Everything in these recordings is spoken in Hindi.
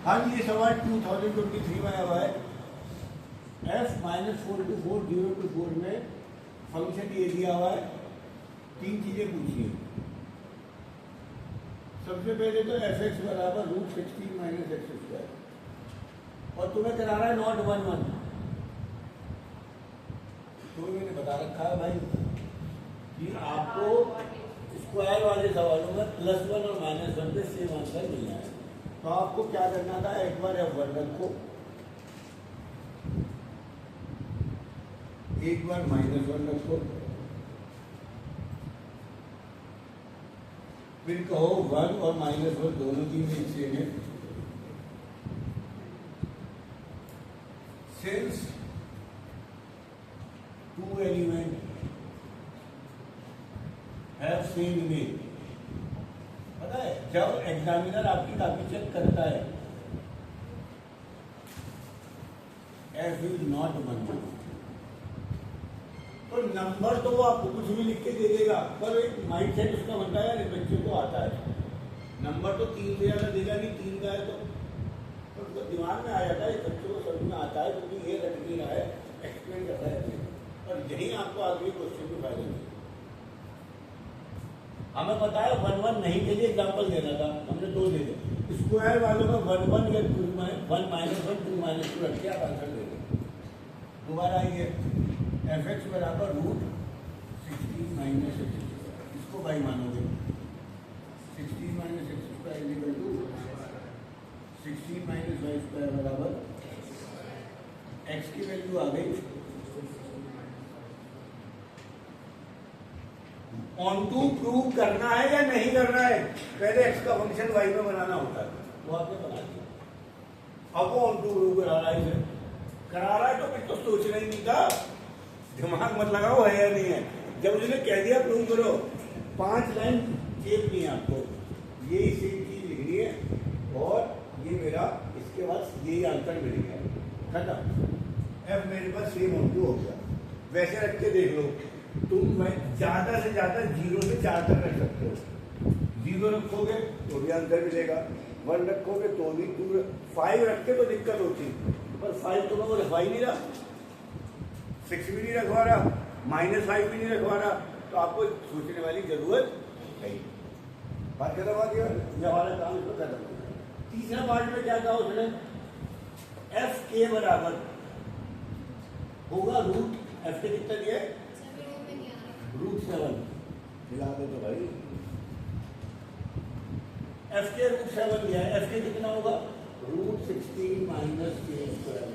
हाँ जी, ये सवाल 2023 में आया हुआ है। f माइनस 4 टू 4 0 टू 4 में फंक्शन ये दिया हुआ है, तीन चीजें पूछी है। सबसे पहले तो एफ एक्स बराबर √16 माइनस एक्स स्क्वायर, और तुम्हें करा रहा है नॉट 1 1। तो मैंने बता रखा है भाई कि आपको स्क्वायर वाले सवालों में +1 और -1 पे सेम आंसर मिलना है। तो आपको क्या करना था, एक बार F1 रखो, एक बार -1 रखो, फिर कहो 1 और -1 दोनों की इमेज सेम है। Since 2 element have same image, पता है जब एग्जामिनर आपकी कॉपी चेक करता है F इज नॉट 1 1, तो नंबर तो वो आपको कुछ भी लिख के दे देगा, पर एक माइंड सेट उसका बनता है, यार बच्चे को आता है नंबर तो 3 से ज्यादा देगा नहीं, 3 का है तो उसको दिमाग में आ जाता है, बच्चों को समझ में आता है क्योंकि ये रट नहीं रहा है, एक्सप्लेन करता है। और यही आपको आगे क्वेश्चन के फायदे में हमें पता है 1 1 नहीं के लिए एग्जाम्पल देना था, हमने 2 दे दिए। स्क्वायर वालों में 1 1 या 2 1 -1 2 -2 रख के आप आंसर दे दें। दोबारा आइए, एफ एक्स बराबर √16 माइनस एक्स स्क्वायर, इसको भाई मानोगे 16 minus x square equal to 16 minus y square बराबर एक्स की वैल्यू आ गई ऑन टू प्रूव करना है या नहीं करना है। पहले एक्स का फंक्शन वाई में बनाना होता है, वो आपने बना दिया। अब वो ऑन टू प्रूव करा रहा है, करा रहा है तो फिर तो सोचना ही नहीं था, दिमाग मत लगाओ है या नहीं है। जब उसने कह दिया प्रूव करो, 5 लाइन चेपनी है आपको, यही सेम चीज लिखनी है और ये मेरा इसके बाद यही आंसर मिल गया, खत्म। एफ मेरे पास सेम ऑन टू हो गया। वैसे रख के देख लो, तुम ज्यादा से ज्यादा 0 से 4 तक रख सकते हो। 0 रखोगे तो भी आंसर मिलेगा, 1 रखोगे तो भी, 5 रखते तो दिक्कत होती, पर 5 तो मैं वो रखवा ही नहीं रहा, 6 भी नहीं रखवा रहा, -5 भी नहीं रखवा रहा, तो आपको सोचने वाली जरूरत नहीं। बात खत्म आ गया, ये हमारा काम इसमें खत्म हो गया। तीसरा पार्ट में क्या कहा उसने, एफ के बराबर होगा रूट एफ के कितना दिया है √7, मिला दो तो भाई, एफ के √7 दिया है, एफ के कितना होगा √16 माइनस के स्क्वायर,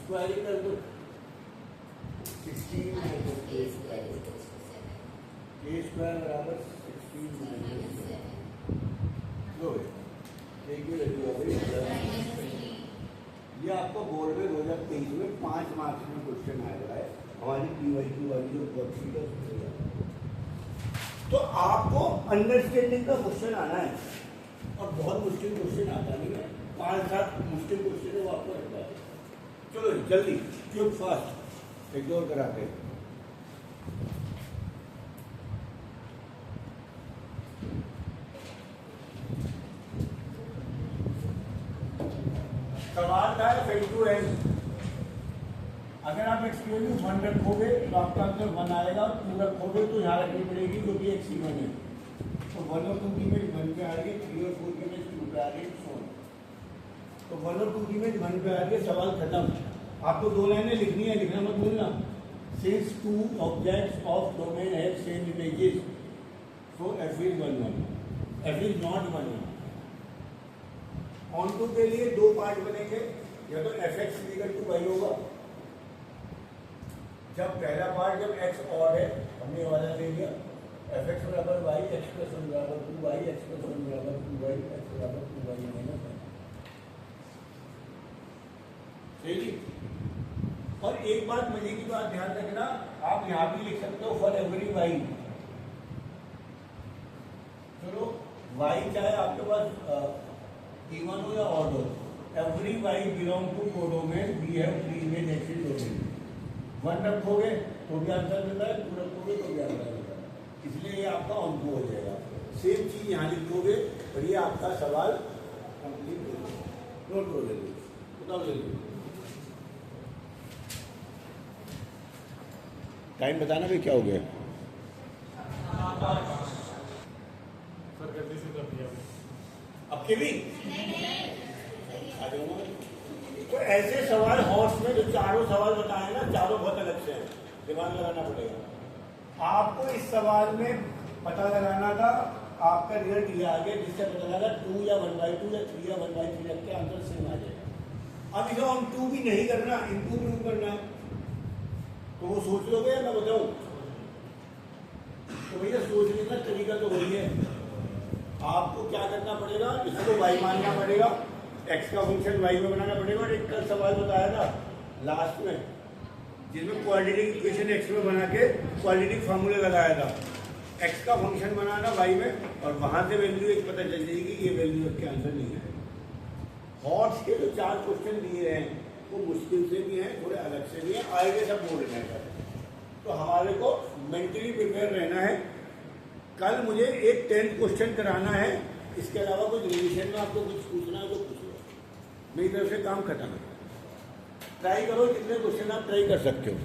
स्क्वायर ही कर दो 16 माइनस के स्क्वायर बराबर 16 माइनस लो, एक ही वैल्यू हो गई। ये आपको बोर्ड में 2023 में 5 मार्क्स में क्वेश्चन आया है, हमारी PYQ वाली जो वर्कशीट है। तो आपको अंडरस्टैंडिंग का क्वेश्चन आना है, और बहुत मुश्किल क्वेश्चन आता नहीं है, 5-7 मुश्किल क्वेश्चन है वो आपको रखता है। चलो जल्दी क्यों फास्ट एक और कराते हैं। सवाल था F(n)। अगर आप x की वैल्यू 1 रखोगे तो आपका आंसर 1 आएगा, 2 रखोगे तो यहाँ रखनी पड़ेगी जो कि x C1 है, तो 1 और 2 की इमेज 1 पे आ रही है, 3 और 4 की इमेज 2 पे आ रही है, तो 1 और 2 की इमेज 1 पे आ रही है, सवाल खत्म। आपको 2 लाइनें लिखनी है, लिखना मत भूलना, since 2 objects of domain have same images so f is 1 1, f is not 1 1। Onto के लिए 2 पार्ट बनेंगे, या तो f x equal to y होगा, जब पहला पार्ट जब x ऑड है, हमने ये वाला ले लिया, एफ एक्स बराबर वाई, एक्स प्लस 1 बराबर 2y, एक्स प्लस 1 बराबर 2y, एक्स बराबर 2y माइनस 1, सही। और एक बात मजे की बात ध्यान रखना, आप यहाँ भी लिख सकते हो फॉर एवरी वाई। चलो वाई चाहे आपके पास इवन हो या ऑड हो, every y belong to codomain, we have 3 image x in domain. 1 रखोगे तो भी आंसर मिलता है, 2 रखोगे तो भी आंसर मिलता है, इसलिए ये आपका ऑन टू हो जाएगा। सेम चीज यहाँ लिखोगे और ये आपका सवाल कंप्लीट हो जाएगा। नोट करो ले लो, बताओ ले लो। टाइम बताना भी क्या हो गया? अब के भी तो ऐसे सवाल हॉर्स में जो चारों सवाल बताए ना, चारों बहुत अलग से हैं, दिमाग लगाना पड़ेगा आपको। इस सवाल में पता लगाना था आपका रिजल्ट ये आ गया, जिससे पता लगा 2 या 1/2 या 3 या 1/3 रख के आंसर सेम आ जाएगा। अब इसे हम 2 भी नहीं करना, इनटू प्रूव करना है, तो वो सोच लोगे या मैं बताऊं? तो भैया सोचने का तरीका तो वही है, आपको क्या करना पड़ेगा, इसको y मानना पड़ेगा, x का फंक्शन y में बनाना पड़ेगा। और एक कल सवाल बताया था लास्ट में, जिसमें क्वाड्रेटिक इक्वेशन x में बना के क्वाड्रेटिक फार्मूला लगाया था, x का फंक्शन बनाना y में, और वहां से वैल्यू एक पता चल जाएगी कि ये वैल्यू के आंसर नहीं है। हॉर्स के जो 4 क्वेश्चन दिए हैं वो मुश्किल से भी हैं, थोड़े अलग से भी हैं, आएंगे सब बोर्ड में। तो हमारे को मेंटली प्रिपेयर रहना है। कल मुझे एक 10th क्वेश्चन कराना है, इसके अलावा कुछ रिविजन में आपको कुछ पूछना है तो पूछ लो, मेरी तरफ से काम खत्म है। ट्राई करो, कितने क्वेश्चन आप ट्राई कर सकते हो।